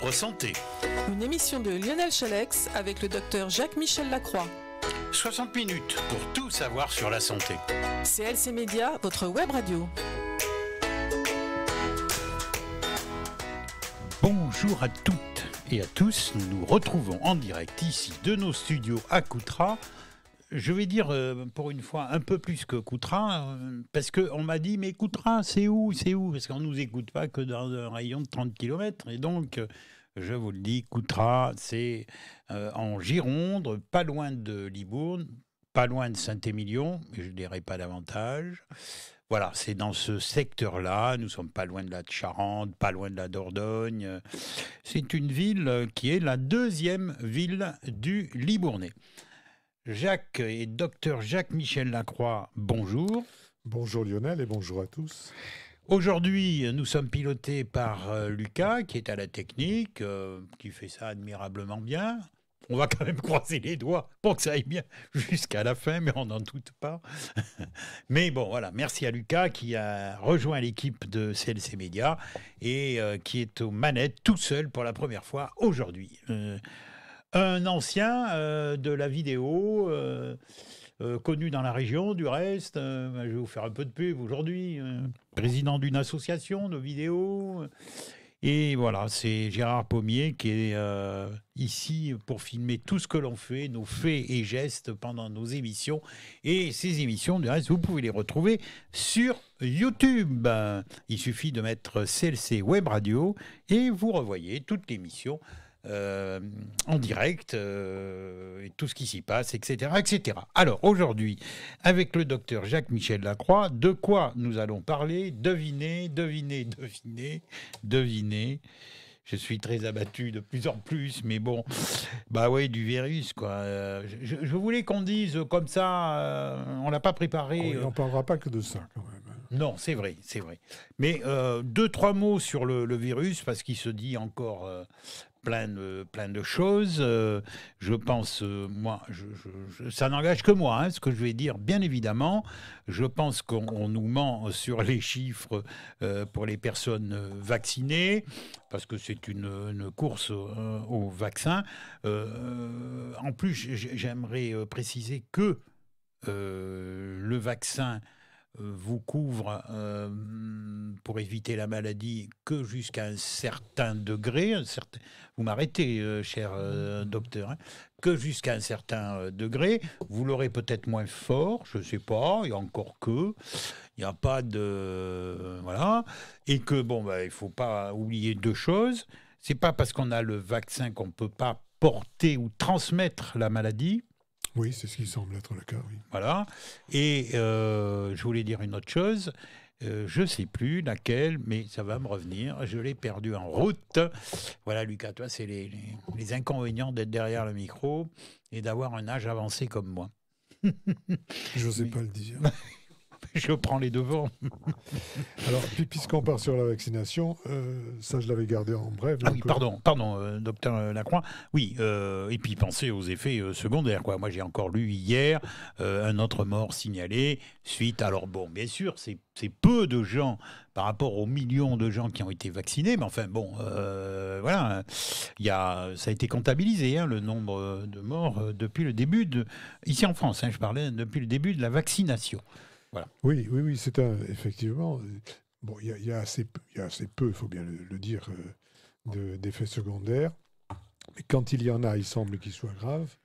Libre Santé. Une émission de Lionel Chalex avec le docteur Jacques-Michel Lacroix. 60 minutes pour tout savoir sur la santé. CLC Média, votre web radio. Bonjour à toutes et à tous, nous nous retrouvons en direct ici de nos studios à Coutras. Je vais dire pour une fois un peu plus que Coutras, parce qu'on m'a dit mais Coutras c'est où? Parce qu'on ne nous écoute pas que dans un rayon de 30 km. Et donc, je vous le dis, Coutras c'est en Gironde, pas loin de Libourne, pas loin de Saint-Émilion, mais je ne dirai pas davantage. Voilà, c'est dans ce secteur-là, nous ne sommes pas loin de la Charente, pas loin de la Dordogne. C'est une ville qui est la deuxième ville du Libournais. Jacques et docteur Jacques-Michel Lacroix, bonjour. Bonjour Lionel et bonjour à tous. Aujourd'hui, nous sommes pilotés par Lucas, qui est à la technique, qui fait ça admirablement bien. On va quand même croiser les doigts pour que ça aille bien jusqu'à la fin, mais on n'en doute pas. Mais bon, voilà, merci à Lucas qui a rejoint l'équipe de CLC Média et qui est aux manettes tout seul pour la première fois aujourd'hui. Un ancien de la vidéo, connu dans la région, du reste. Je vais vous faire un peu de pub aujourd'hui. Président d'une association de vidéo. Et voilà, c'est Gérard Pommier qui est ici pour filmer tout ce que l'on fait, nos faits et gestes pendant nos émissions. Et ces émissions, du reste, vous pouvez les retrouver sur YouTube. Il suffit de mettre CLC Web Radio et vous revoyez toute l'émission en direct et tout ce qui s'y passe, etc., etc. Alors aujourd'hui, avec le docteur Jacques-Michel Lacroix, de quoi nous allons parler? Devinez. Je suis très abattu de plus en plus, mais bon, bah ouais, du virus, quoi. Je voulais qu'on dise comme ça, on l'a pas préparé. On n'en parlera pas que de ça, quand même. Non, c'est vrai. Mais deux, trois mots sur le virus, parce qu'il se dit encore plein de choses. Je pense, moi, ça n'engage que moi, ce que je vais dire, bien évidemment. Je pense qu'on nous ment sur les chiffres pour les personnes vaccinées, parce que c'est une course au vaccin. En plus, j'aimerais préciser que le vaccin vous couvre pour éviter la maladie que jusqu'à un certain degré. Vous m'arrêtez, cher docteur, que jusqu'à un certain degré. Vous l'aurez peut-être moins fort, je ne sais pas, il y a encore que. Il n'y a pas de... Voilà. Et que, bon, il ne faut pas oublier deux choses. Ce n'est pas parce qu'on a le vaccin qu'on ne peut pas porter ou transmettre la maladie. Oui, c'est ce qui semble être le cas, oui. Voilà. Et je voulais dire une autre chose. Je ne sais plus laquelle, mais ça va me revenir. Je l'ai perdu en route. Voilà, Lucas, toi, c'est les inconvénients d'être derrière le micro et d'avoir un âge avancé comme moi. Je n'osais pas le dire. Je prends les devants. Alors, puisqu'on part sur la vaccination, ça, je l'avais gardé en bref. Ah oui, pardon, docteur Lacroix. Oui, et puis pensez aux effets secondaires, quoi. Moi, j'ai encore lu hier un autre mort signalé suite. Alors bon, bien sûr, c'est peu de gens par rapport aux millions de gens qui ont été vaccinés, mais enfin bon, voilà, ça a été comptabilisé, le nombre de morts depuis le début ici en France. Je parlais depuis le début de la vaccination. Voilà. Oui, c'est effectivement. Bon, il y a assez peu, il faut bien le dire, d'effets secondaires. Mais quand il y en a, il semble qu'ils soient graves.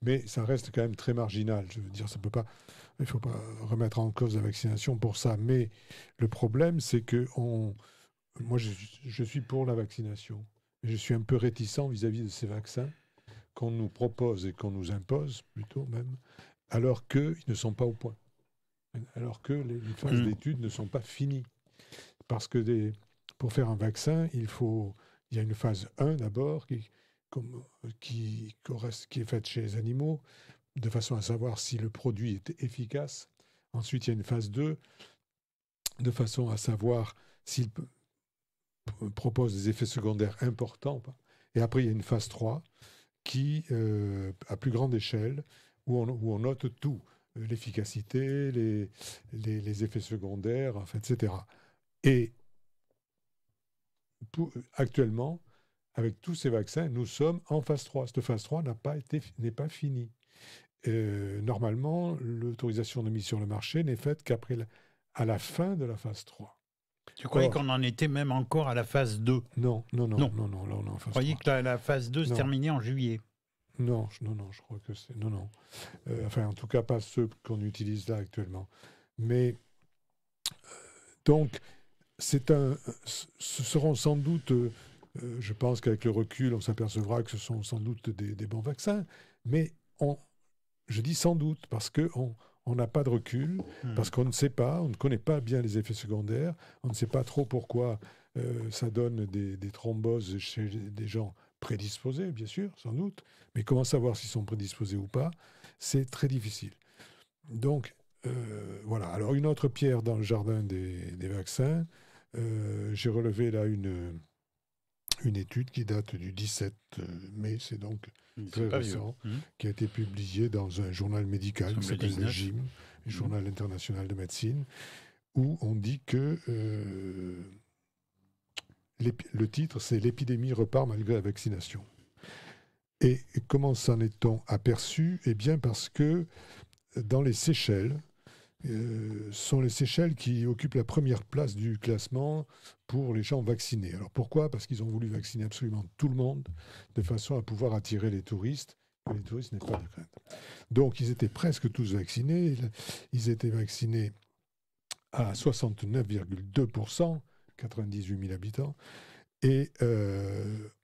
Mais ça reste quand même très marginal. Je veux dire, il ne faut pas remettre en cause la vaccination pour ça. Mais le problème, c'est que moi, je suis pour la vaccination. Mais je suis un peu réticent vis-à-vis de ces vaccins qu'on nous propose et qu'on nous impose, plutôt même, alors qu'ils ne sont pas au point. Alors que les phases d'études ne sont pas finies. Parce que pour faire un vaccin, il y a une phase 1 d'abord qui est faite chez les animaux, de façon à savoir si le produit est efficace. Ensuite, il y a une phase 2, de façon à savoir s'il propose des effets secondaires importants. Et après, il y a une phase 3 qui, à plus grande échelle, où on note tout. L'efficacité, les effets secondaires, enfin, etc. Et actuellement, avec tous ces vaccins, nous sommes en phase 3. Cette phase 3 n'est pas finie. Normalement, l'autorisation de mise sur le marché n'est faite à la fin de la phase 3. Tu croyais qu'on en était même encore à la phase 2? Non, là, on est en phase 3. Vous croyez que la phase 2 se terminait en juillet? Non, je crois que c'est... Non. Enfin, en tout cas, pas ceux qu'on utilise là actuellement. Mais, donc, ce seront sans doute... je pense qu'avec le recul, on s'apercevra que ce sont sans doute des bons vaccins. Mais je dis sans doute, parce qu'on n'a pas de recul, parce qu'on ne sait pas, on ne connaît pas bien les effets secondaires, on ne sait pas trop pourquoi ça donne des thromboses chez des gens prédisposés, bien sûr, sans doute, mais comment savoir s'ils sont prédisposés ou pas, c'est très difficile. Donc, voilà. Alors, une autre pierre dans le jardin des vaccins, j'ai relevé là une étude qui date du 17 mai, c'est donc très récent, qui a été publiée dans un journal médical qui s'appelle le JIM, le Journal international de médecine, où on dit que le titre, c'est « L'épidémie repart malgré la vaccination ». Et comment s'en est-on aperçu? Eh bien parce que dans les Seychelles, sont les Seychelles qui occupent la première place du classement pour les gens vaccinés. Alors pourquoi? Parce qu'ils ont voulu vacciner absolument tout le monde de façon à pouvoir attirer les touristes. Les touristes n'aient pas de crainte. Donc ils étaient presque tous vaccinés. Ils étaient vaccinés à 69,2%, 98 000 habitants. Et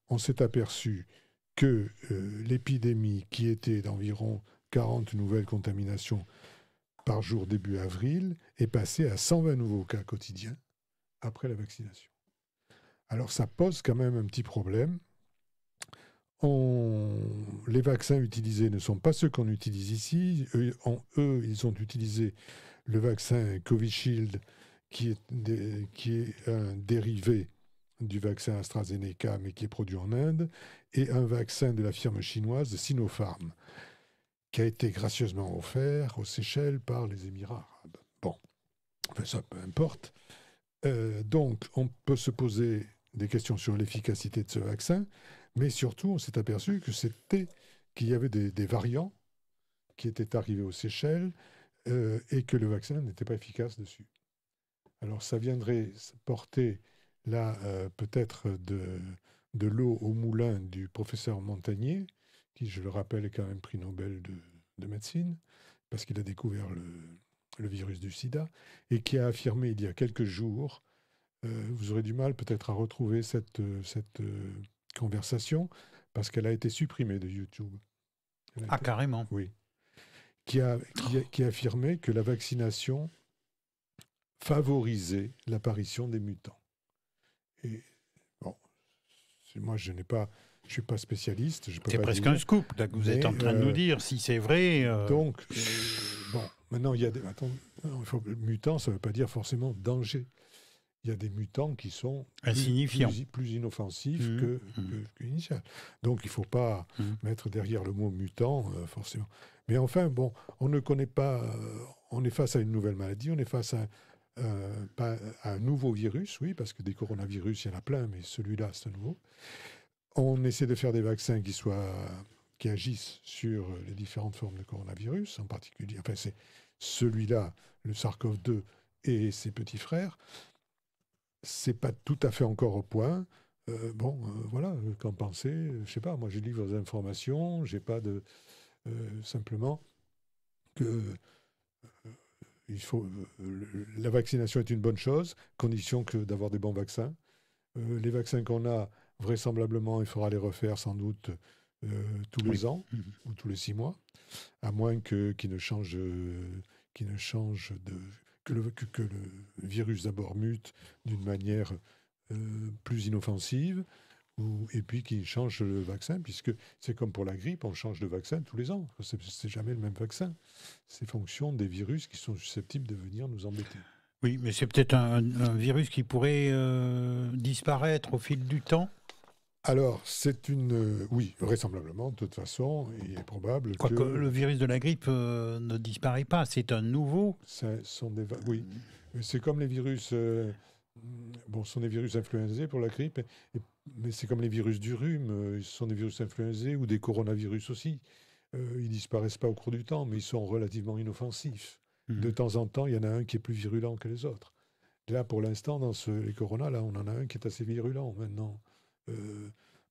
on s'est aperçu que l'épidémie, qui était d'environ 40 nouvelles contaminations par jour début avril, est passée à 120 nouveaux cas quotidiens après la vaccination. Alors ça pose quand même un petit problème. Les vaccins utilisés ne sont pas ceux qu'on utilise ici. Ils ont utilisé le vaccin Covishield, qui est un dérivé du vaccin AstraZeneca, mais qui est produit en Inde, et un vaccin de la firme chinoise Sinopharm, qui a été gracieusement offert aux Seychelles par les Émirats arabes. Bon, enfin, ça, peu importe. Donc, on peut se poser des questions sur l'efficacité de ce vaccin, mais surtout, on s'est aperçu qu'il y avait des variants qui étaient arrivés aux Seychelles et que le vaccin n'était pas efficace dessus. Alors, ça viendrait porter, là, peut-être de l'eau au moulin du professeur Montagnier, qui, je le rappelle, est quand même prix Nobel de médecine, parce qu'il a découvert le virus du sida, et qui a affirmé il y a quelques jours, vous aurez du mal peut-être à retrouver cette conversation, parce qu'elle a été supprimée de YouTube. Carrément. Oui. Qui a affirmé que la vaccination favorisait l'apparition des mutants. Et bon, moi je ne suis pas spécialiste. C'est presque un scoop là, que vous êtes en train de nous dire, si c'est vrai. Donc, bon, maintenant, il y a des... mutant, ça ne veut pas dire forcément danger. Il y a des mutants qui sont plus inoffensifs que initial. Donc, il ne faut pas mettre derrière le mot mutant, forcément. Mais enfin, bon, on ne connaît pas... on est face à une nouvelle maladie, on est face à un nouveau virus, oui, parce que des coronavirus, il y en a plein, mais celui-là, c'est un nouveau. On essaie de faire des vaccins qui agissent sur les différentes formes de coronavirus, en particulier, enfin c'est celui-là, le SARS-CoV-2 et ses petits frères. C'est pas tout à fait encore au point. Voilà, qu'en penser? Je sais pas, moi je lis vos informations, j'ai pas de... simplement que... la vaccination est une bonne chose, condition que d'avoir des bons vaccins. Les vaccins qu'on a, vraisemblablement, il faudra les refaire sans doute tous les ans ou tous les 6 mois, à moins que le virus d'abord mute d'une manière plus inoffensive, et puis qu'il change le vaccin, puisque c'est comme pour la grippe, on change de vaccin tous les ans. C'est jamais le même vaccin. C'est fonction des virus qui sont susceptibles de venir nous embêter. Oui, mais c'est peut-être un virus qui pourrait disparaître au fil du temps. Alors, oui, vraisemblablement, de toute façon, il est probable que le virus de la grippe ne disparaît pas, c'est un nouveau. Oui, c'est comme les virus... ce sont des virus influenzés pour la grippe, et mais c'est comme les virus du rhume, ce sont des virus influenzés ou des coronavirus aussi. Ils disparaissent pas au cours du temps, mais ils sont relativement inoffensifs. De temps en temps, il y en a un qui est plus virulent que les autres. Là, pour l'instant, les coronas, là, on en a un qui est assez virulent.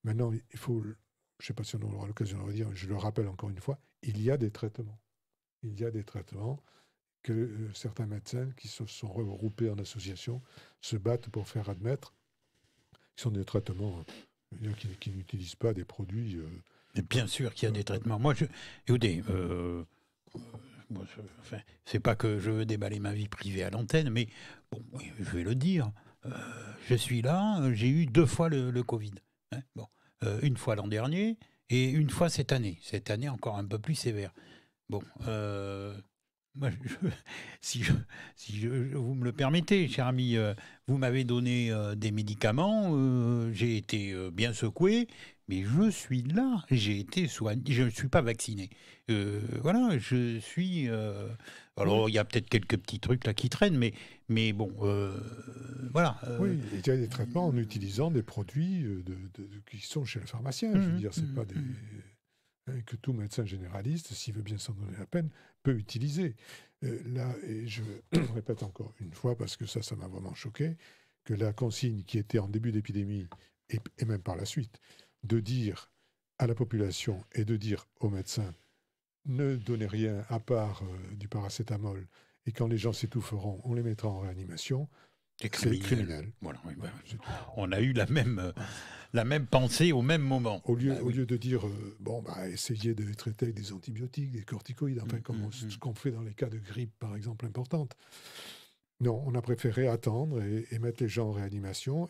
Maintenant, il faut, je ne sais pas si on aura l'occasion de le redire, je le rappelle encore une fois, il y a des traitements. Il y a des traitements que certains médecins qui se sont regroupés en association se battent pour faire admettre, qui sont des traitements qui n'utilisent pas des produits. Et bien sûr qu'il y a des traitements. Moi, écoutez, enfin, c'est pas que je veux déballer ma vie privée à l'antenne, mais bon, oui, je vais le dire. Je suis là, j'ai eu 2 fois le Covid. Hein, bon, une fois l'an dernier et une fois cette année. Cette année encore un peu plus sévère. Bon, moi, si vous me le permettez, cher ami, vous m'avez donné des médicaments, j'ai été bien secoué, mais je suis là, j'ai été soigné, je ne suis pas vacciné. Voilà, je suis... alors, il y a peut-être quelques petits trucs là qui traînent, mais bon, voilà. Oui, il y a des traitements en utilisant des produits qui sont chez le pharmacien. Je veux dire, c'est pas des... que tout médecin généraliste, s'il veut bien s'en donner la peine, peut utiliser. Là, et je répète encore une fois, parce que ça m'a vraiment choqué, que la consigne qui était en début d'épidémie, et même par la suite, de dire à la population et de dire aux médecins, ne donnez rien à part du paracétamol, et quand les gens s'étoufferont, on les mettra en réanimation, c'est criminel. Voilà, oui, on a eu la même pensée au même moment. Au lieu de dire, essayez de les traiter avec des antibiotiques, des corticoïdes, enfin, ce qu'on fait dans les cas de grippe, par exemple, importante. Non, on a préféré attendre et mettre les gens en réanimation,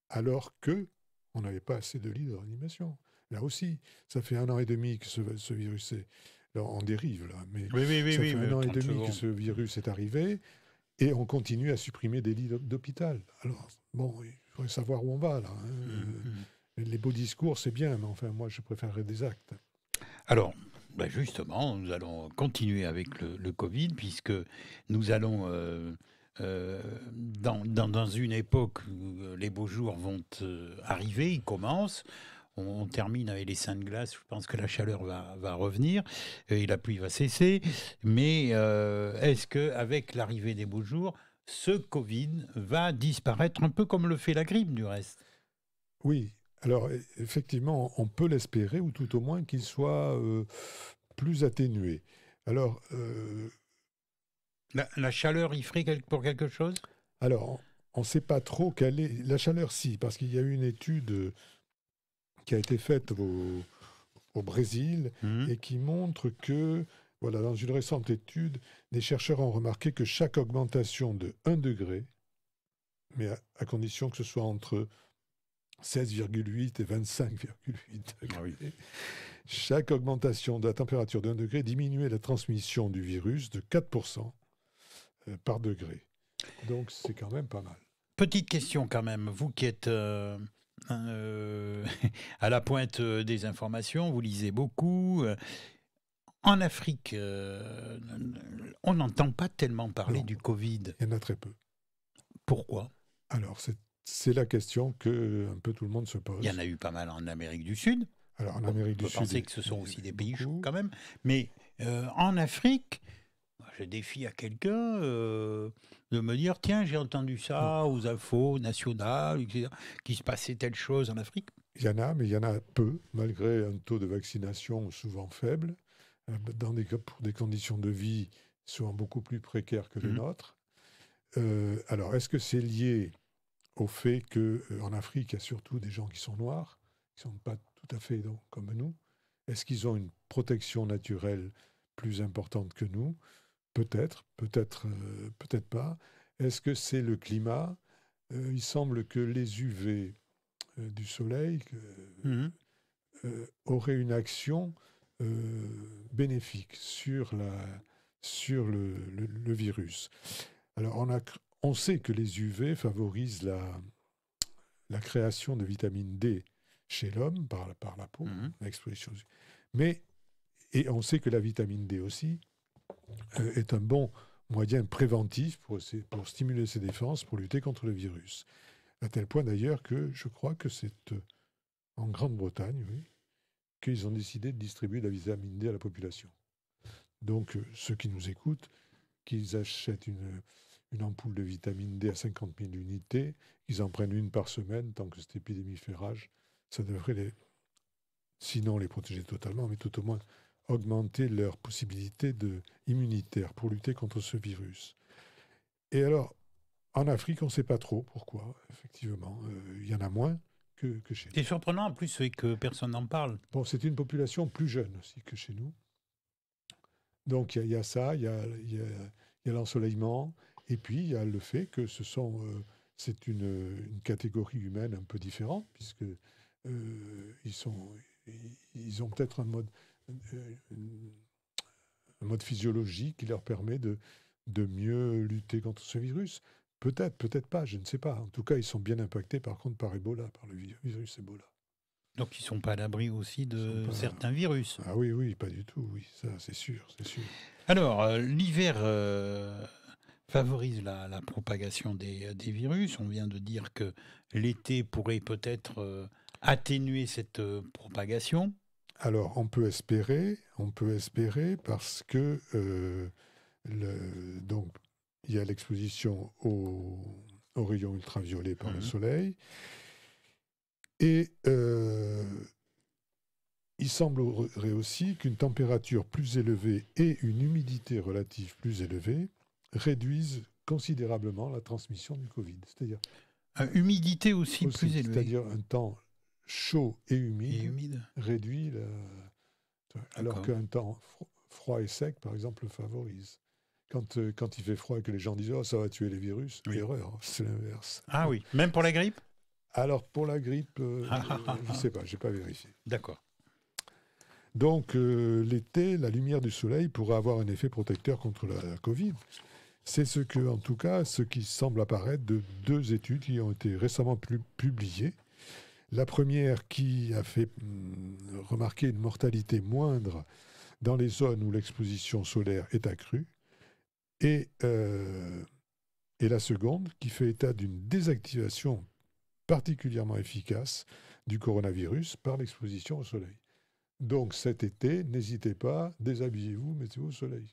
alors qu'on n'avait pas assez de lits de réanimation. Là aussi, ça fait 1 an et demi que ce virus est en dérive, là. Mais ça fait 1 an et demi que ce virus est arrivé, et on continue à supprimer des lits d'hôpital. Alors, bon, il faudrait savoir où on va, là. Les beaux discours, c'est bien, mais enfin, moi, je préférerais des actes. Alors, justement, nous allons continuer avec le Covid, puisque nous allons dans une époque où les beaux jours vont arriver, ils commencent. On termine avec les seins de glace, je pense que la chaleur va revenir et la pluie va cesser. Mais est-ce qu'avec l'arrivée des beaux jours, ce Covid va disparaître un peu comme le fait la grippe du reste? Oui, alors effectivement, on peut l'espérer, ou tout au moins qu'il soit plus atténué. Alors... La chaleur y ferait pour quelque chose? Alors, on ne sait pas trop quelle est... La chaleur, si, parce qu'il y a eu une étude qui a été faite au Brésil et qui montre que, voilà, dans une récente étude, des chercheurs ont remarqué que chaque augmentation de 1 degré, mais à condition que ce soit entre 16,8 et 25,8 degrés, chaque augmentation de la température d'1 degré diminuait la transmission du virus de 4% par degré. Donc c'est quand même pas mal. Petite question quand même, vous qui êtes à la pointe des informations, vous lisez beaucoup. En Afrique, on n'entend pas tellement parler du Covid. Il y en a très peu. Pourquoi? Alors c'est la question que un peu tout le monde se pose. Il y en a eu pas mal en Amérique du Sud. Alors en Amérique du Sud, on peut penser que ce sont aussi des pays chauds quand même. Mais en Afrique, je défie à quelqu'un de me dire, tiens, j'ai entendu ça aux infos nationales, etc., qu'il se passait telle chose en Afrique. Il y en a, mais il y en a peu, malgré un taux de vaccination souvent faible, pour des conditions de vie souvent beaucoup plus précaires que les nôtres. Alors, est-ce que c'est lié au fait qu'en Afrique, il y a surtout des gens qui sont noirs, qui ne sont pas tout à fait comme nous? Est-ce qu'ils ont une protection naturelle plus importante que nous? Peut-être pas. Est-ce que c'est le climat? Il semble que les UV du soleil auraient une action bénéfique sur le virus. Alors, on sait que les UV favorisent la création de vitamine D chez l'homme par la peau, l'exposition. Et on sait que la vitamine D aussi est un bon moyen préventif pour stimuler ses défenses, pour lutter contre le virus. À tel point d'ailleurs que je crois que c'est en Grande-Bretagne, oui, qu'ils ont décidé de distribuer de la vitamine D à la population. Donc, ceux qui nous écoutent, qu'ils achètent une ampoule de vitamine D à 50 000 unités, ils en prennent une par semaine, tant que cette épidémie fait rage, ça devrait sinon les protéger totalement, mais tout au moins augmenter leur possibilité immunitaire pour lutter contre ce virus. Et alors, en Afrique, on ne sait pas trop pourquoi, effectivement. Il y en a moins que chez nous. C'est surprenant en plus c'est que personne n'en parle. Bon, c'est une population plus jeune aussi que chez nous. Donc il y a ça, il y a l'ensoleillement, et puis il y a le fait que c'est une catégorie humaine un peu différente, puisque ils ont peut-être euh, un mode physiologique qui leur permet de mieux lutter contre ce virus. Peut-être, peut-être pas, je ne sais pas. En tout cas, ils sont bien impactés par contre par Ebola, par le virus Ebola. Donc ils ne sont pas à l'abri aussi de Pas... certains virus. Ah oui, oui, pas du tout, oui, ça c'est sûr, c'est sûr. Alors, l'hiver favorise la propagation des virus. On vient de dire que l'été pourrait peut-être atténuer cette propagation. Alors, on peut espérer parce que donc il y a l'exposition aux rayons ultraviolets par le soleil. Et il semblerait aussi qu'une température plus élevée et une humidité relative plus élevée réduisent considérablement la transmission du Covid. C'est-à-dire humidité aussi plus élevée. C'est-à-dire un temps chaud et humide, réduit alors qu'un temps froid et sec, par exemple, le favorise. Quand il fait froid et que les gens disent « Oh, ça va tuer les virus oui. », erreur, c'est l'inverse. Ah oui, même pour la grippe ? Alors, pour la grippe, je ne sais pas, je n'ai pas vérifié. D'accord. Donc, l'été, la lumière du soleil pourrait avoir un effet protecteur contre la Covid. C'est en tout cas, ce qui semble apparaître de 2 études qui ont été récemment publiées. La première qui a fait remarquer une mortalité moindre dans les zones où l'exposition solaire est accrue. Et la seconde qui fait état d'une désactivation particulièrement efficace du coronavirus par l'exposition au soleil. Donc cet été, n'hésitez pas, déshabillez-vous, mettez-vous au soleil.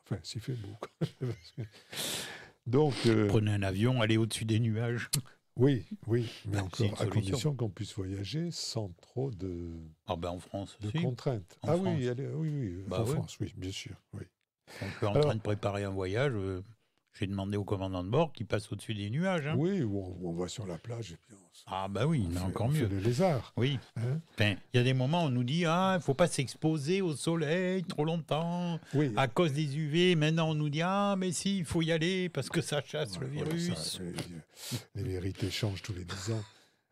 Enfin, s'il fait beau. Donc, prenez un avion, allez au-dessus des nuages. Oui, mais encore à condition qu'on puisse voyager sans trop de, en France de aussi. contraintes. En France. Oui, en France, oui, bien sûr. Oui. On peut en train de préparer un voyage. J'ai demandé au commandant de bord qu'il passe au-dessus des nuages. Hein. Oui, ou on va sur la plage et puis encore mieux. On fait le lézard. Oui. Hein, il y a des moments où on nous dit il ne faut pas s'exposer au soleil trop longtemps à cause des UV. Maintenant, on nous dit mais si, il faut y aller parce que ça chasse le virus. Les vérités changent tous les 10 ans.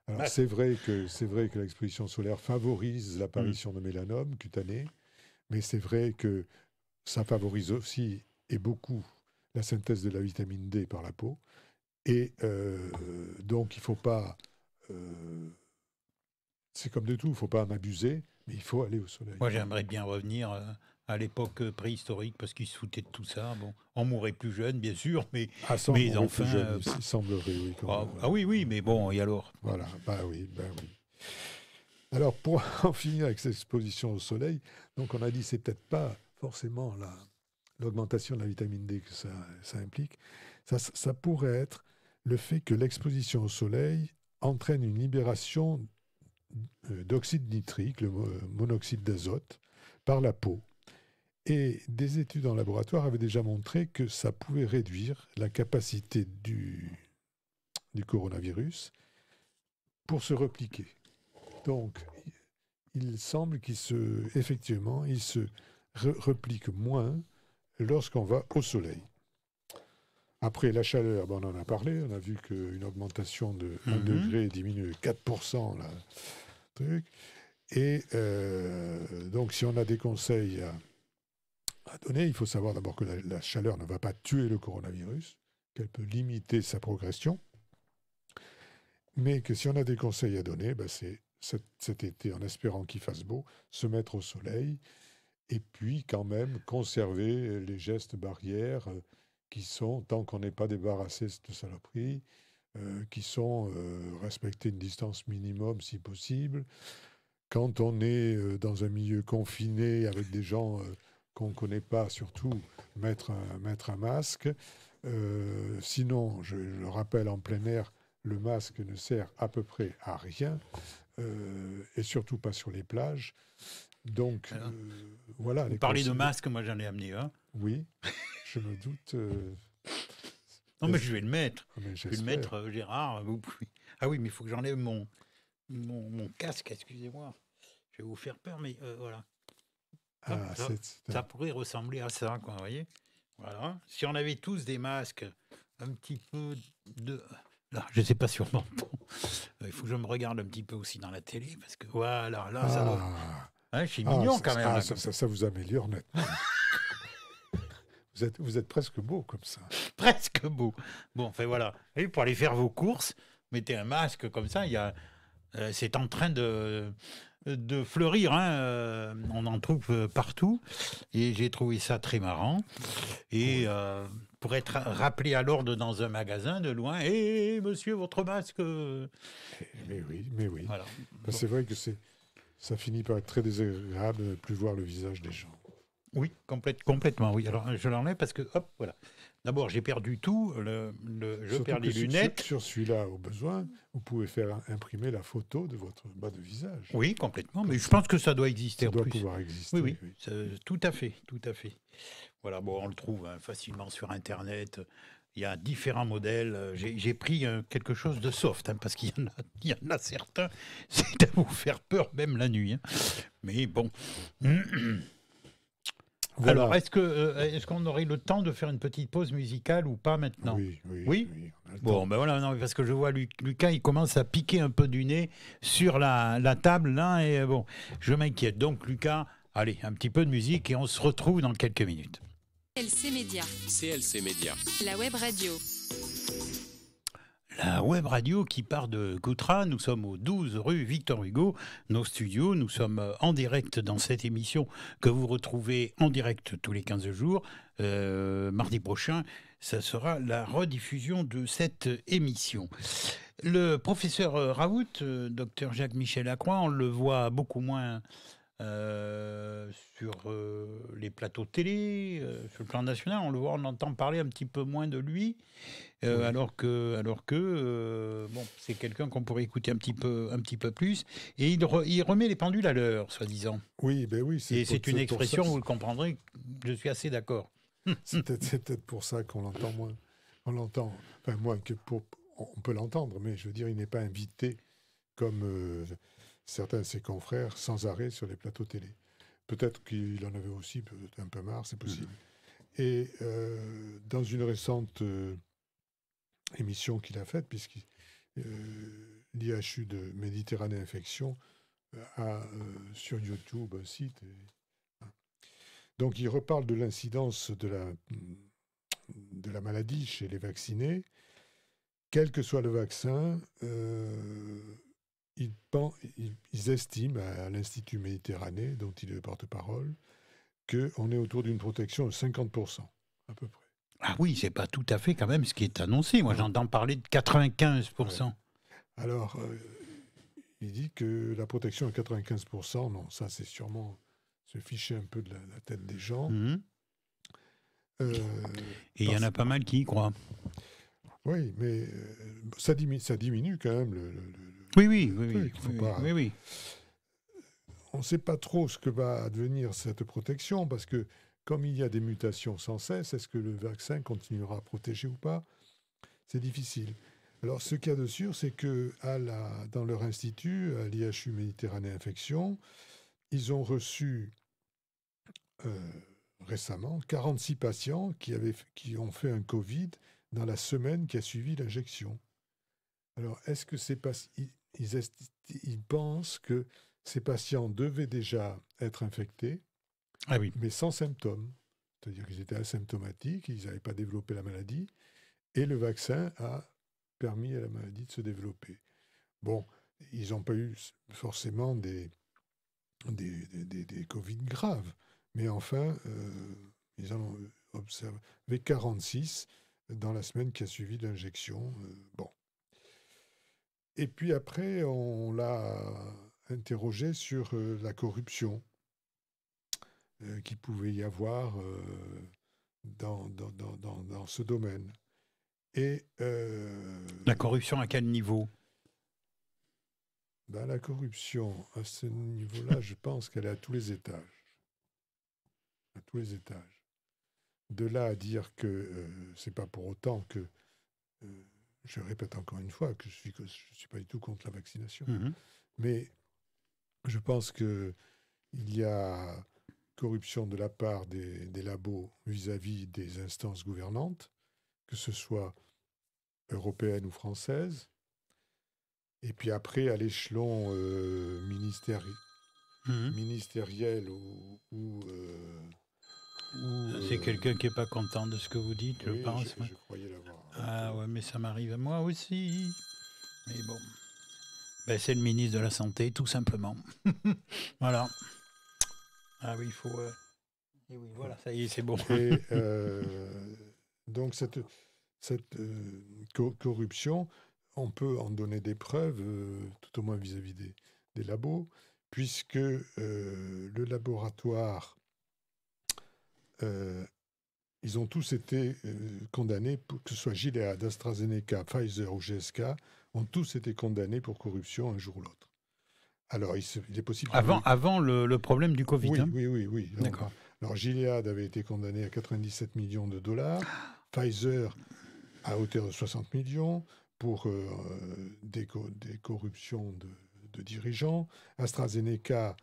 Alors, c'est vrai que l'exposition solaire favorise l'apparition de mélanome cutané, mais c'est vrai que ça favorise aussi et beaucoup la synthèse de la vitamine D par la peau. Et donc, il ne faut pas... c'est comme de tout, il ne faut pas en abuser, mais il faut aller au soleil. Moi, j'aimerais bien revenir à l'époque préhistorique parce qu'ils se foutaient de tout ça. Bon, on mourrait plus jeune, bien sûr, mais enfin... il semblerait, oui. Oui, mais bon, et alors ? Voilà, oui. Alors, pour en finir avec cette exposition au soleil, donc on a dit c'est peut-être pas forcément l'augmentation de la vitamine D que ça implique. Ça pourrait être le fait que l'exposition au soleil entraîne une libération d'oxyde nitrique, le monoxyde d'azote, par la peau. Et des études en laboratoire avaient déjà montré que ça pouvait réduire la capacité du coronavirus pour se repliquer. Donc, il semble effectivement, il se replique moins lorsqu'on va au soleil. Après, la chaleur, on en a parlé, on a vu qu'une augmentation de 1 degré diminue 4%. Là, truc. Et donc, si on a des conseils à donner, il faut savoir d'abord que la chaleur ne va pas tuer le coronavirus, qu'elle peut limiter sa progression, mais que si on a des conseils à donner, c'est cet été, en espérant qu'il fasse beau, se mettre au soleil, et puis quand même conserver les gestes barrières qui sont, tant qu'on n'est pas débarrassé de cette saloperie, qui sont respecter une distance minimum si possible. Quand on est dans un milieu confiné avec des gens qu'on ne connaît pas, surtout mettre un masque. Sinon, je le rappelle, en plein air, le masque ne sert à peu près à rien, et surtout pas sur les plages. Donc, voilà. Vous parlez de masque, moi j'en ai amené un. Oui, je me doute. Non, mais je vais le mettre. Mais Je vais le mettre, Gérard. Vous pouvez... Ah oui, mais il faut que j'enlève mon casque, excusez-moi. Je vais vous faire peur, mais voilà. Ça pourrait ressembler à ça, quoi, vous voyez. Voilà. Si on avait tous des masques, un petit peu de... Là, je ne sais pas si on m'entend. Il faut que je me regarde un petit peu aussi dans la télé, parce que voilà, là, ça doit... Hein, je suis mignon quand même. Ça vous améliore nettement. Vous êtes presque beau comme ça. Presque beau. Bon, enfin voilà. Et pour aller faire vos courses, mettez un masque comme ça. C'est en train de fleurir. Hein. On en trouve partout. Et j'ai trouvé ça très marrant. Et pour être rappelé à l'ordre dans un magasin de loin, hé, monsieur, votre masque. Mais oui. Voilà. C'est vrai que ça finit par être très désagréable de ne plus voir le visage des gens. Oui, complètement, oui. Alors, je l'enlève parce que, hop, voilà. D'abord, j'ai perdu tout. Je perds les lunettes. Sur celui-là, au besoin, vous pouvez faire imprimer la photo de votre bas de visage. Oui, complètement. Mais je pense que ça doit exister. Ça doit pouvoir exister. Oui. Tout à fait. Voilà, bon, on le trouve facilement sur Internet. Il y a différents modèles. J'ai pris quelque chose de soft, parce qu'il y en a certains. C'est à vous faire peur, même la nuit. Hein. Mais bon... Voilà. Alors, est-ce qu'on aurait le temps de faire une petite pause musicale ou pas maintenant ? Oui. Bon, ben voilà, non, parce que je vois Lucas, il commence à piquer un peu du nez sur la table, là, et bon, je m'inquiète. Donc, Lucas, allez, un petit peu de musique et on se retrouve dans quelques minutes. CLC Média. La web radio. La web radio qui part de Coutras. Nous sommes au 12 rue Victor Hugo, nos studios. Nous sommes en direct dans cette émission que vous retrouvez en direct tous les 15 jours. Mardi prochain, ça sera la rediffusion de cette émission. Le professeur Raoult, docteur Jacques-Michel Lacroix, on le voit beaucoup moins sur les plateaux de télé, sur le plan national. On le voit, on entend parler un petit peu moins de lui. Oui. Alors que bon, c'est quelqu'un qu'on pourrait écouter un petit peu plus. Et il remet les pendules à l'heure, soi-disant. Oui. C'est une expression, vous le comprendrez, je suis assez d'accord. C'est peut-être pour ça qu'on l'entend moins. On l'entend, enfin moins que on peut l'entendre, mais je veux dire, il n'est pas invité comme certains de ses confrères sans arrêt sur les plateaux télé. Peut-être qu'il en avait aussi un peu marre, c'est possible. Et dans une récente... émission qu'il a faite, puisque l'IHU de Méditerranée Infection a sur YouTube un site. Donc il reparle de l'incidence de la maladie chez les vaccinés. Quel que soit le vaccin, ils estiment à l'Institut Méditerranée, dont il est le porte-parole, qu'on est autour d'une protection de 50%, à peu près. Ah oui, c'est pas tout à fait quand même ce qui est annoncé. Moi, j'entends parler de 95%. Ouais. Alors, il dit que la protection est 95%. Non, ça, c'est sûrement se ficher un peu de la tête des gens. Mmh. Et il y en a pas mal qui y croient. Oui, mais ça diminue quand même Oui. On ne sait pas trop ce que va advenir cette protection, parce que comme il y a des mutations sans cesse, est-ce que le vaccin continuera à protéger ou pas ? C'est difficile. Alors, ce qu'il y a de sûr, c'est que dans leur institut, à l'IHU Méditerranée Infection, ils ont reçu récemment 46 patients qui ont fait un Covid dans la semaine qui a suivi l'injection. Alors, est-ce que ils pensent que ces patients devaient déjà être infectés, mais sans symptômes. C'est-à-dire qu'ils étaient asymptomatiques, ils n'avaient pas développé la maladie, et le vaccin a permis à la maladie de se développer. Bon, ils n'ont pas eu forcément des Covid graves, mais enfin, ils en ont observé 46 dans la semaine qui a suivi l'injection. Bon. Et puis après, on l'a interrogé sur la corruption qu'il pouvait y avoir dans ce domaine. Et La corruption à quel niveau? la corruption, à ce niveau-là, je pense qu'elle est à tous les étages. À tous les étages. De là à dire que c'est pas pour autant que, je répète encore une fois, que je suis pas du tout contre la vaccination. Mais je pense qu'il y a corruption de la part des labos vis-à-vis des instances gouvernantes, que ce soit européennes ou françaises. Et puis après, à l'échelon ministériel ou c'est quelqu'un qui n'est pas content de ce que vous dites, oui, je pense. Je croyais l'avoir. Ah ouais, mais ça m'arrive à moi aussi. Mais bon, c'est le ministre de la Santé, tout simplement. Voilà. Ah oui, il faut... Et oui, voilà, ça y est, c'est bon. Et donc cette corruption, on peut en donner des preuves, tout au moins vis-à-vis des labos, puisque le laboratoire, ils ont tous été condamnés, que ce soit Gilead, AstraZeneca, Pfizer ou GSK, ont tous été condamnés pour corruption un jour ou l'autre. Alors, il est possible... Avant le problème du Covid. Oui, oui. D'accord. Alors, Gilead avait été condamné à 97 millions de dollars, Pfizer à hauteur de 60 millions pour des corruptions de dirigeants, AstraZeneca,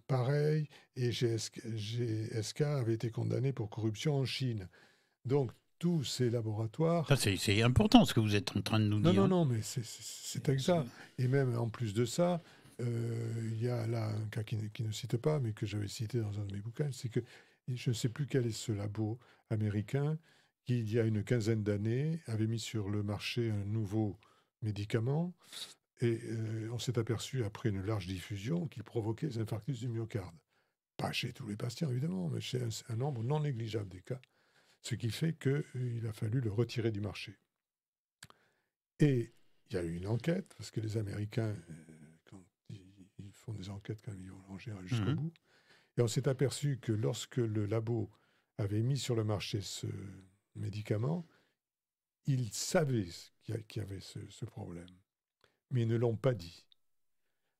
pareil, et GSK avait été condamné pour corruption en Chine. Donc, tous ces laboratoires... C'est important ce que vous êtes en train de nous dire. Non, mais c'est exact. Et même en plus de ça, il y a là un cas qui ne cite pas, mais que j'avais cité dans un de mes bouquins, c'est que je ne sais plus quel est ce labo américain qui, il y a une quinzaine d'années, avait mis sur le marché un nouveau médicament, et on s'est aperçu, après une large diffusion, qu'il provoquait des infarctus du myocarde. Pas chez tous les patients, évidemment, mais chez un nombre non négligeable des cas. Ce qui fait qu'il a fallu le retirer du marché. Et il y a eu une enquête, parce que les Américains, quand ils font des enquêtes, quand ils vont en général jusqu'au bout, et on s'est aperçu que lorsque le labo avait mis sur le marché ce médicament, ils savaient qu'il y avait ce problème, mais ils ne l'ont pas dit.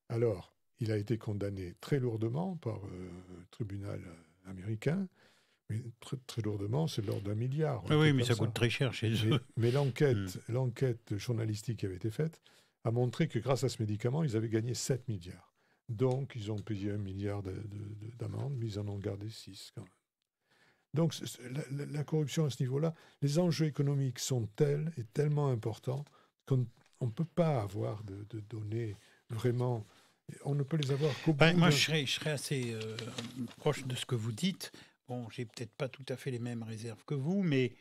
Alors, il a été condamné très lourdement par le tribunal américain, mais très, très lourdement, c'est de l'ordre d'1 milliard. Oui, mais ça coûte très cher chez eux. Mais l'enquête journalistique qui avait été faite a montré que grâce à ce médicament, ils avaient gagné 7 milliards. Donc, ils ont payé 1 milliard d'amende, mais ils en ont gardé 6 quand même. Donc, la corruption à ce niveau-là, les enjeux économiques sont tels et tellement importants qu'on ne peut pas avoir de données vraiment... On ne peut les avoir qu'au bout moi, je serais assez proche de ce que vous dites. Bon, j'ai peut-être pas tout à fait les mêmes réserves que vous, mais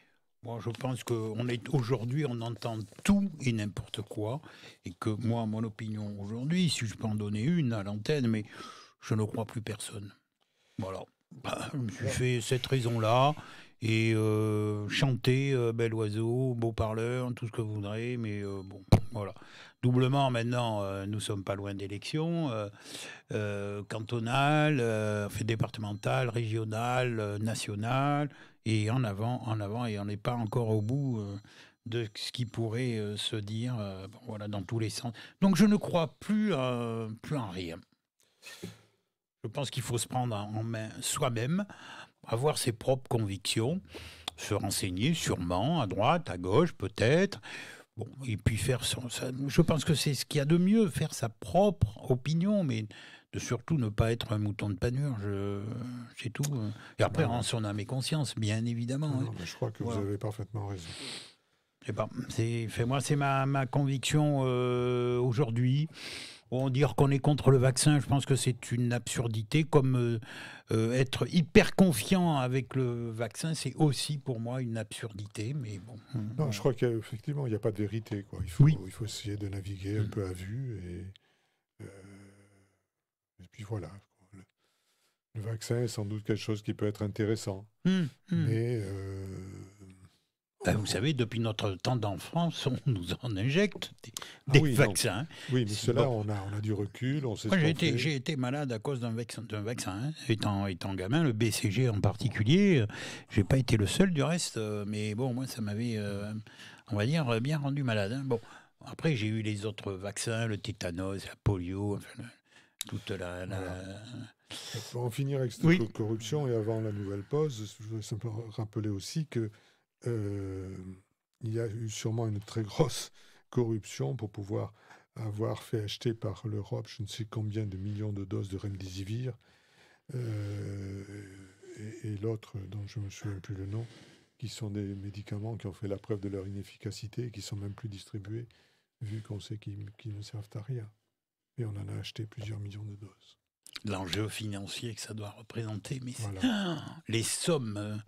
moi, je pense qu'aujourd'hui, on entend tout et n'importe quoi. Et que moi, mon opinion aujourd'hui, si je peux en donner une à l'antenne, mais je ne crois plus personne. Voilà. Je me suis fait cette raison-là. Et chanter, bel oiseau, beau parleur, tout ce que vous voudrez, mais bon, voilà. Doublement, maintenant, nous sommes pas loin d'élections cantonales, départementales, régionales, nationales, et en avant, et on n'est pas encore au bout de ce qui pourrait se dire, voilà, dans tous les sens. Donc, je ne crois plus en rien. Je pense qu'il faut se prendre en main soi-même, avoir ses propres convictions, se renseigner sûrement, à droite, à gauche, peut-être. Bon, et puis faire ça. Je pense que c'est ce qu'il y a de mieux, faire sa propre opinion, mais de surtout ne pas être un mouton de panurge, c'est tout. Et après, en son âme et conscience, bien évidemment. Non, mais je crois que vous avez parfaitement raison. Je sais pas. Moi, c'est ma conviction aujourd'hui. Bon, dire qu'on est contre le vaccin, je pense que c'est une absurdité. Comme être hyper confiant avec le vaccin, c'est aussi pour moi une absurdité. Mais bon. Non, je crois qu'effectivement, il n'y a pas de vérité, quoi. Il faut essayer de naviguer un peu à vue. Et puis voilà. Le vaccin est sans doute quelque chose qui peut être intéressant. Mais Vous savez, depuis notre temps d'enfance, on nous en injecte des vaccins. Oui, mais cela, on a du recul, on sait Moi, ce qu'on fait. j'ai été malade à cause d'un vaccin. Étant gamin, le BCG en particulier, j'ai pas été le seul du reste, mais bon, moi, ça m'avait, on va dire, bien rendu malade. Hein. Bon, après, j'ai eu les autres vaccins, le tétanos, la polio, enfin, toute la... Pour en finir avec cette corruption, et avant la nouvelle pause, je voudrais simplement rappeler aussi que il y a eu sûrement une très grosse corruption pour pouvoir avoir fait acheter par l'Europe je ne sais combien de millions de doses de Remdesivir et l'autre dont je ne me souviens plus le nom, qui sont des médicaments qui ont fait la preuve de leur inefficacité et qui ne sont même plus distribués, vu qu'on sait qu'ils ne servent à rien. Et on en a acheté plusieurs millions de doses. L'enjeu financier que ça doit représenter, mais les sommes...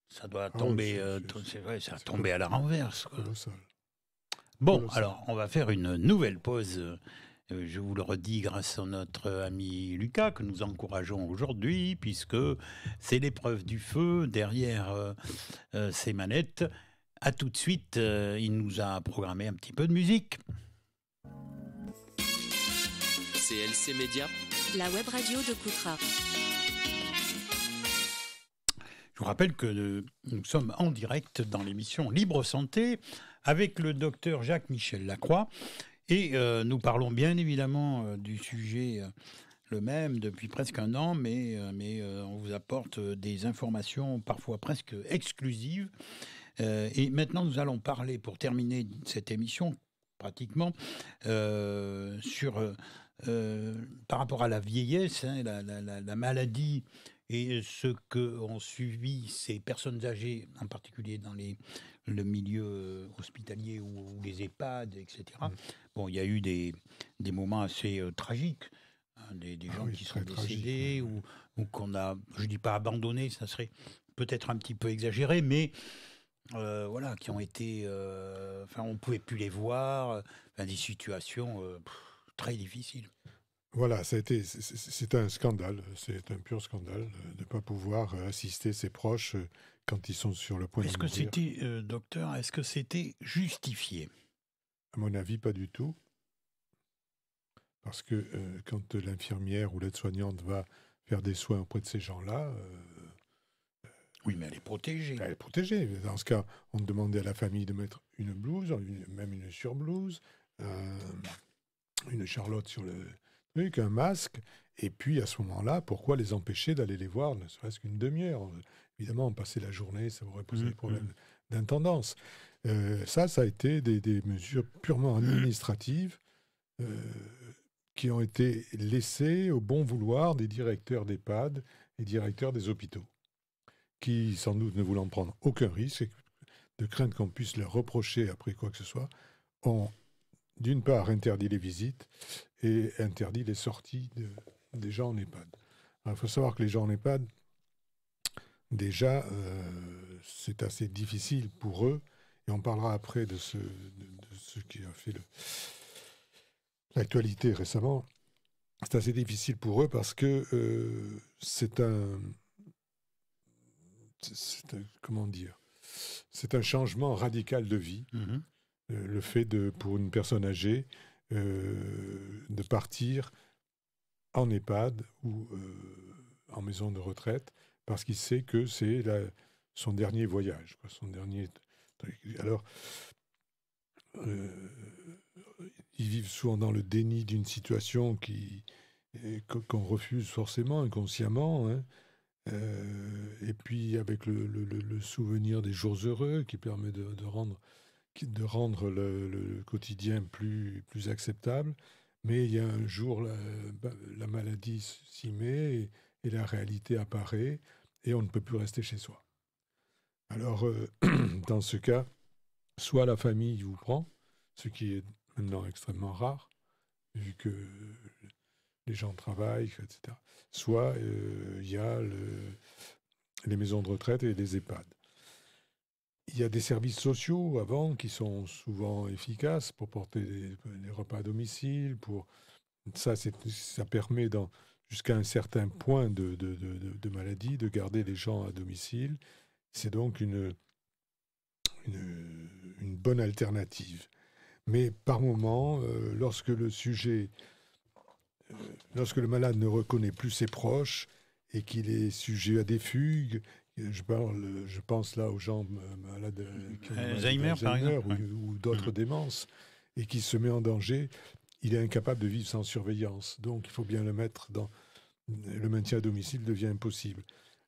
Ça doit tomber, c'est vrai, ça a tombé à la renverse. Bon, alors, on va faire une nouvelle pause. Je vous le redis, grâce à notre ami Lucas, que nous encourageons aujourd'hui, puisque c'est l'épreuve du feu derrière ces manettes. À tout de suite, il nous a programmé un petit peu de musique. CLC Média, la web radio de Coutras. Je vous rappelle que nous sommes en direct dans l'émission Libre Santé avec le docteur Jacques-Michel Lacroix et nous parlons bien évidemment du sujet le même depuis presque un an, mais on vous apporte des informations parfois presque exclusives. Et maintenant, nous allons parler, pour terminer cette émission, pratiquement, par rapport à la vieillesse, hein, la maladie et ce qu'ont suivi ces personnes âgées, en particulier dans le milieu hospitalier ou les EHPAD, etc. Bon, il y a eu des moments assez tragiques, hein, des gens qui sont décédés ou qu'on a, je ne dis pas abandonnés, ça serait peut-être un petit peu exagéré, mais voilà, qui ont été... on ne pouvait plus les voir, des situations très difficiles. Voilà, c'est un scandale, c'est un pur scandale de ne pas pouvoir assister ses proches quand ils sont sur le point de mourir. Est-ce que c'était, docteur, est-ce que c'était justifié ? À mon avis, pas du tout. Parce que quand l'infirmière ou l'aide-soignante va faire des soins auprès de ces gens-là... oui, mais elle est protégée. Elle est protégée. Dans ce cas, on demandait à la famille de mettre une blouse, même une surblouse, une charlotte sur le... un masque, et puis à ce moment-là, pourquoi les empêcher d'aller les voir, ne serait-ce qu'une demi-heure ? Évidemment, passer la journée, ça aurait posé des problèmes d'intendance. Ça a été des mesures purement administratives qui ont été laissées au bon vouloir des directeurs d'EHPAD et directeurs des hôpitaux, qui, sans doute ne voulant prendre aucun risque, de crainte qu'on puisse leur reprocher après quoi que ce soit, ont d'une part interdit les visites et interdit les sorties des gens en EHPAD. Il faut savoir que les gens en EHPAD, déjà, c'est assez difficile pour eux, et on parlera après de ce qui a fait l'actualité récemment. C'est assez difficile pour eux parce que c'est un changement radical de vie. Le fait pour une personne âgée de partir en EHPAD ou en maison de retraite parce qu'il sait que c'est son dernier voyage, son dernier truc. Alors, ils vivent souvent dans le déni d'une situation qu'on refuse forcément, inconsciemment, hein. Et puis avec le souvenir des jours heureux qui permet de rendre le quotidien plus acceptable. Mais il y a un jour, la maladie s'y met et la réalité apparaît et on ne peut plus rester chez soi. Alors, dans ce cas, soit la famille vous prend, ce qui est maintenant extrêmement rare, vu que les gens travaillent, etc. Soit il y a les maisons de retraite et les EHPAD. Il y a des services sociaux avant qui sont souvent efficaces pour porter les repas à domicile. Ça permet jusqu'à un certain point de maladie de garder les gens à domicile. C'est donc une une bonne alternative. Mais par moment, lorsque le malade ne reconnaît plus ses proches et qu'il est sujet à des fugues, je pense là aux gens malades qui ont la maladie Alzheimer, par exemple, ou d'autres démences, et qui se met en danger, il est incapable de vivre sans surveillance. Donc il faut bien le mettre dans... Le maintien à domicile devient impossible.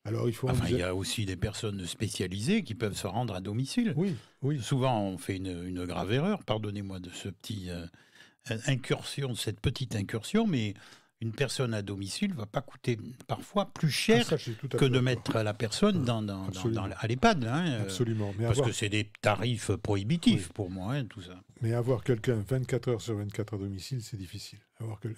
Alors il faut... Enfin, il y a aussi des personnes spécialisées qui peuvent se rendre à domicile. Oui, oui. Souvent, on fait une grave erreur, pardonnez-moi de cette petite incursion, mais une personne à domicile ne va pas coûter parfois plus cher que de mettre la personne à l'EHPAD. Absolument. Mais parce que c'est des tarifs prohibitifs pour moi, tout ça. Mais avoir quelqu'un 24 heures sur 24 à domicile, c'est difficile.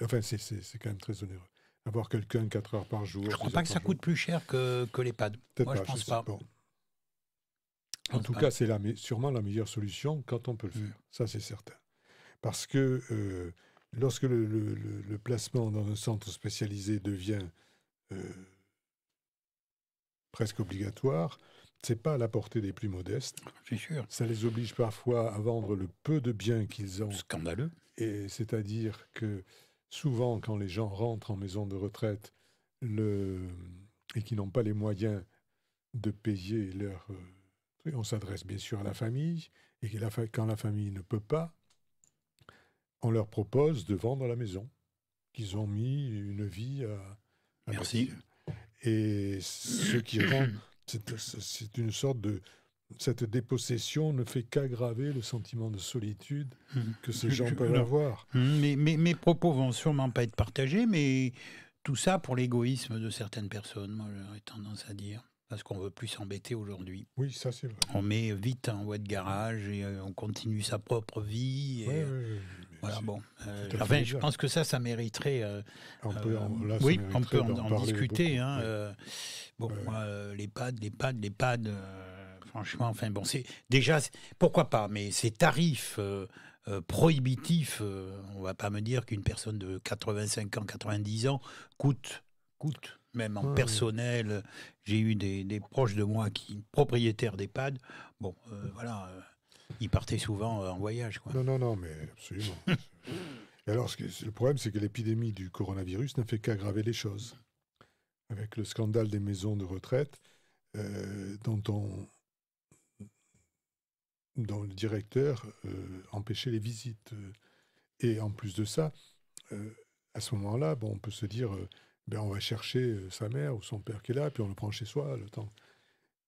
Enfin, c'est quand même très onéreux. Avoir quelqu'un 4 heures par jour... Je ne crois pas que ça coûte plus cher que l'EHPAD. Moi, je ne pense pas. Bon. En tout cas, c'est sûrement la meilleure solution quand on peut le faire. Ça, c'est certain. Parce que lorsque le placement dans un centre spécialisé devient presque obligatoire, ce n'est pas à la portée des plus modestes. C'est sûr. Ça les oblige parfois à vendre le peu de biens qu'ils ont. Scandaleux. Et c'est-à-dire que souvent, quand les gens rentrent en maison de retraite et qui n'ont pas les moyens de payer leur... on s'adresse bien sûr à la famille, et quand la famille ne peut pas, on leur propose de vendre la maison qu'ils ont mis une vie à Merci. bâtir. Et ce qui rend... C'est une sorte de... Cette dépossession ne fait qu'aggraver le sentiment de solitude que ces gens peuvent avoir. Mais mes propos vont sûrement pas être partagés, mais tout ça pour l'égoïsme de certaines personnes, moi j'aurais tendance à dire. Parce qu'on ne veut plus s'embêter aujourd'hui. Oui, ça c'est vrai. On met vite un voie de garage et on continue sa propre vie. Et, voilà, bon. Enfin, je pense que ça mériterait... on peut en discuter. L'EHPAD... franchement, enfin bon, c'est déjà, pourquoi pas, mais ces tarifs prohibitifs, on ne va pas me dire qu'une personne de 85 ans, 90 ans coûte même en personnel. J'ai eu des proches de moi propriétaires d'EHPAD. Bon, voilà, ils partaient souvent en voyage, quoi. Non, mais absolument. Et alors, le problème, c'est que l'épidémie du coronavirus n'a fait qu'aggraver les choses. Avec le scandale des maisons de retraite, dont le directeur empêchait les visites. Et en plus de ça, à ce moment-là, on peut se dire... on va chercher sa mère ou son père qui est là, puis on le prend chez soi le temps.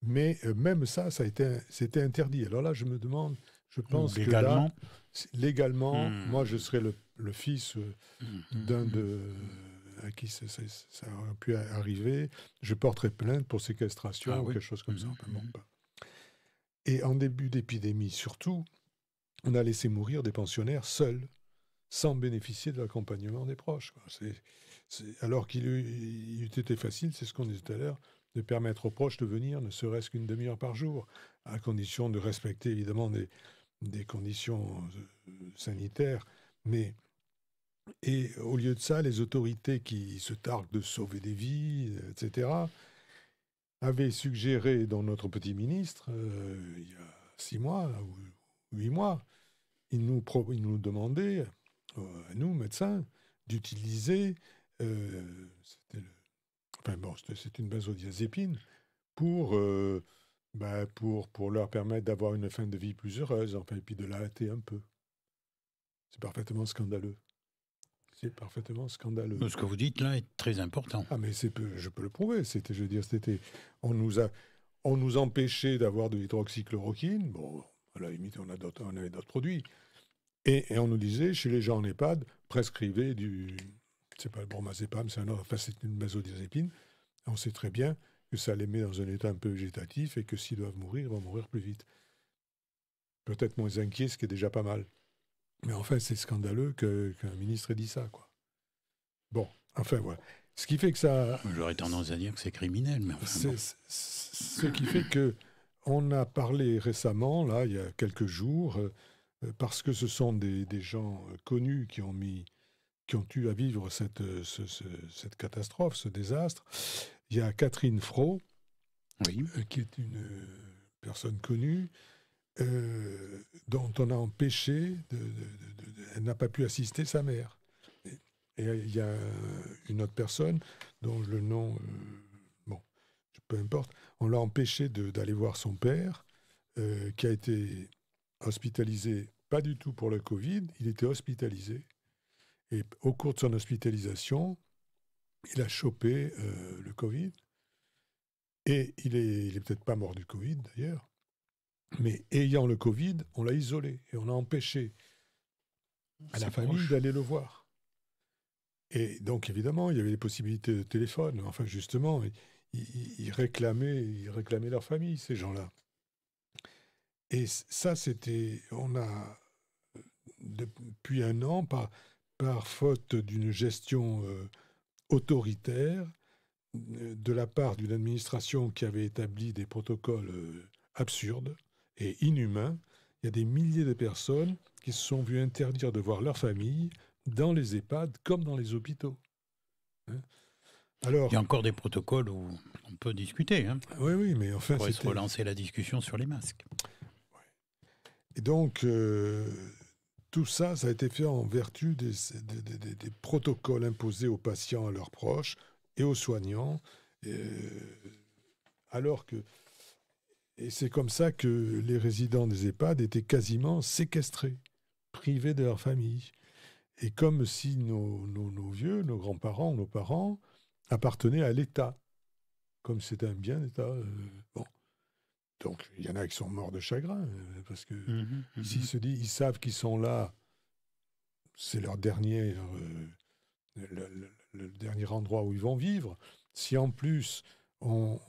Mais même c'était interdit. Alors là, je me demande, je pense légalement. que là, légalement, moi, je serais le fils d'un à qui ça aurait pu arriver. Je porterais plainte pour séquestration ou quelque chose comme ça. Et en début d'épidémie, surtout, on a laissé mourir des pensionnaires seuls, sans bénéficier de l'accompagnement des proches, quoi. Alors qu'il eût été facile, c'est ce qu'on disait tout à l'heure, de permettre aux proches de venir ne serait-ce qu'une demi-heure par jour, à condition de respecter évidemment des conditions sanitaires. Et au lieu de ça, les autorités qui se targuent de sauver des vies, etc., avaient suggéré dans notre petit ministre, il y a 6 mois ou 8 mois, il nous demandait, à nous, médecins, d'utiliser... c'est une benzodiazépine pour leur permettre d'avoir une fin de vie plus heureuse, et puis de la hâter un peu. C'est parfaitement scandaleux. C'est parfaitement scandaleux. Ce que vous dites là est très important. Ah, mais je peux le prouver. On nous empêchait d'avoir de l'hydroxychloroquine. Bon, à la limite, on avait d'autres produits. Et on nous disait, chez les gens en EHPAD, prescrivez c'est pas le bromazépam, c'est une benzodiazépine. On sait très bien que ça les met dans un état un peu végétatif et que s'ils doivent mourir, ils vont mourir plus vite. Peut-être moins inquiet, ce qui est déjà pas mal. Mais enfin, c'est scandaleux qu'un ministre ait dit ça, quoi. Bon, enfin, voilà. Ce qui fait que ça... J'aurais tendance à dire que c'est criminel, mais enfin, ce qui fait que on a parlé récemment, là, il y a quelques jours, parce que ce sont des gens connus qui ont eu à vivre cette catastrophe, ce désastre. Il y a Catherine Fro, qui est une personne connue, dont on a empêché, elle n'a pas pu assister sa mère. Et il y a une autre personne dont le nom, peu importe, on l'a empêché d'aller voir son père, qui a été hospitalisé, pas du tout pour le Covid, il était hospitalisé. Et au cours de son hospitalisation, il a chopé le Covid. Et il est peut-être pas mort du Covid d'ailleurs, mais ayant le Covid, on l'a isolé et on a empêché à la famille d'aller le voir. Et donc évidemment, il y avait des possibilités de téléphone. Enfin justement, ils réclamaient leur famille, ces gens-là. Et ça, on a depuis un an, par faute d'une gestion autoritaire, de la part d'une administration qui avait établi des protocoles absurdes et inhumains, il y a des milliers de personnes qui se sont vues interdire de voir leur famille dans les EHPAD comme dans les hôpitaux. Alors, il y a encore des protocoles où on peut discuter. Oui, mais enfin... On pourrait se relancer la discussion sur les masques. Et donc, tout ça a été fait en vertu des protocoles imposés aux patients, à leurs proches, et aux soignants, alors que... Et c'est comme ça que les résidents des EHPAD étaient quasiment séquestrés, privés de leur famille. Et comme si nos vieux, nos grands-parents, nos parents appartenaient à l'État, comme c'était un bien d'État. Bon. Donc, il y en a qui sont morts de chagrin, parce que ils savent qu'ils sont là, c'est leur dernier... le dernier endroit où ils vont vivre. Si en plus on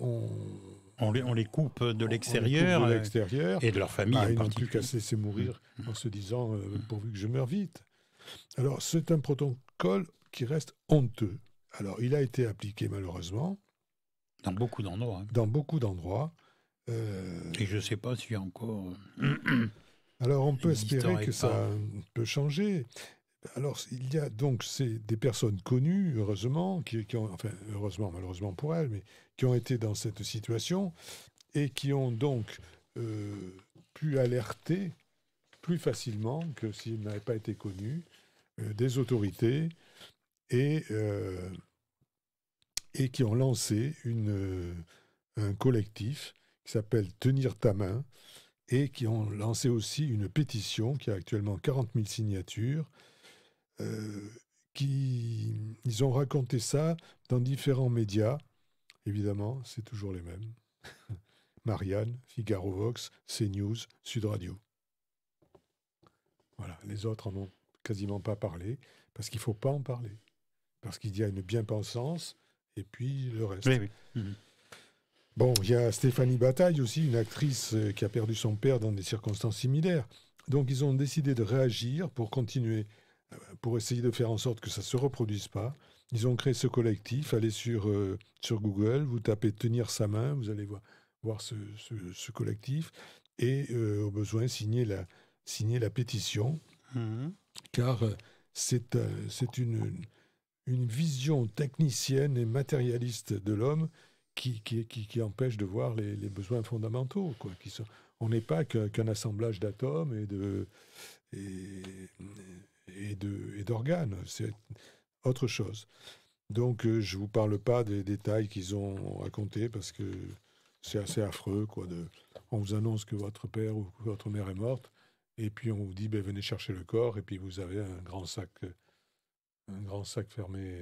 les coupe de l'extérieur et de leur famille, ils n'ont plus qu'à se laisser mourir en se disant pourvu que je meure vite. Alors c'est un protocole qui reste honteux. Alors il a été appliqué malheureusement dans beaucoup d'endroits. Dans beaucoup d'endroits. Et je ne sais pas s'il y a encore. Alors on peut espérer que ça peut changer. Alors, il y a donc des personnes connues, heureusement, heureusement, malheureusement pour elles, mais qui ont été dans cette situation et qui ont donc pu alerter plus facilement que s'ils n'avaient pas été connus des autorités et qui ont lancé un collectif qui s'appelle Tenir ta main et qui ont lancé aussi une pétition qui a actuellement 40 000 signatures. Ils ont raconté ça dans différents médias. Évidemment, c'est toujours les mêmes. Marianne, Figaro Vox, CNews, Sud Radio. Voilà, les autres en ont quasiment pas parlé, parce qu'il ne faut pas en parler. Parce qu'il y a une bien-pensance, et puis le reste. Oui. Bon, il y a Stéphanie Bataille aussi, une actrice qui a perdu son père dans des circonstances similaires. Donc ils ont décidé de réagir pour continuer, pour essayer de faire en sorte que ça ne se reproduise pas. Ils ont créé ce collectif. Allez sur Google, vous tapez « Tenir sa main », vous allez voir ce collectif. Et au besoin, signer la pétition. Car c'est une vision technicienne et matérialiste de l'homme qui empêche de voir les besoins fondamentaux, quoi, on n'est pas qu'un assemblage d'atomes et d'organes, c'est autre chose. Donc je ne vous parle pas des détails qu'ils ont racontés parce que c'est assez affreux, quoi. On vous annonce que votre père ou votre mère est morte et puis on vous dit venez chercher le corps et puis vous avez un grand sac fermé.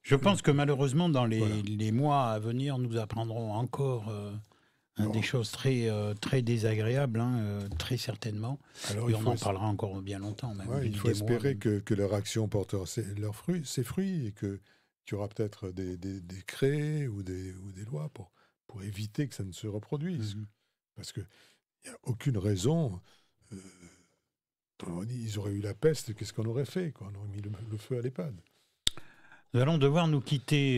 Je pense que malheureusement, dans les mois à venir, nous apprendrons encore des choses très désagréables, très certainement. Alors, et on en parlera encore bien longtemps. Même, il faut espérer que leur action portera ses fruits et qu'il y aura peut-être des décrets ou des lois pour éviter que ça ne se reproduise. Parce qu'il n'y a aucune raison. Ils auraient eu la peste, qu'est-ce qu'on aurait fait, quoi? On aurait mis le feu à l'EHPAD. Nous allons devoir nous quitter,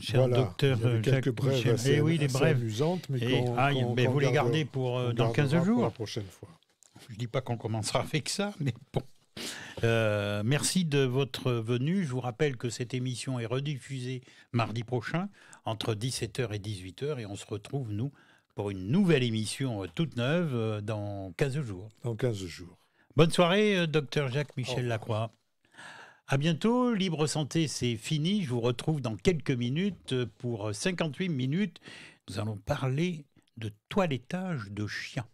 cher docteur Jacques Michel. Les brèves amusantes, mais vous les gardez pour dans 15 jours. Pour la prochaine fois. Je ne dis pas qu'on commencera avec ça, mais bon. Merci de votre venue. Je vous rappelle que cette émission est rediffusée mardi prochain entre 17h et 18h et on se retrouve, nous, pour une nouvelle émission toute neuve dans 15 jours. Dans 15 jours. Bonne soirée, docteur Jacques-Michel Lacroix. À bientôt. Libre Santé, c'est fini. Je vous retrouve dans quelques minutes pour 58 minutes. Nous allons parler de toilettage de chiens.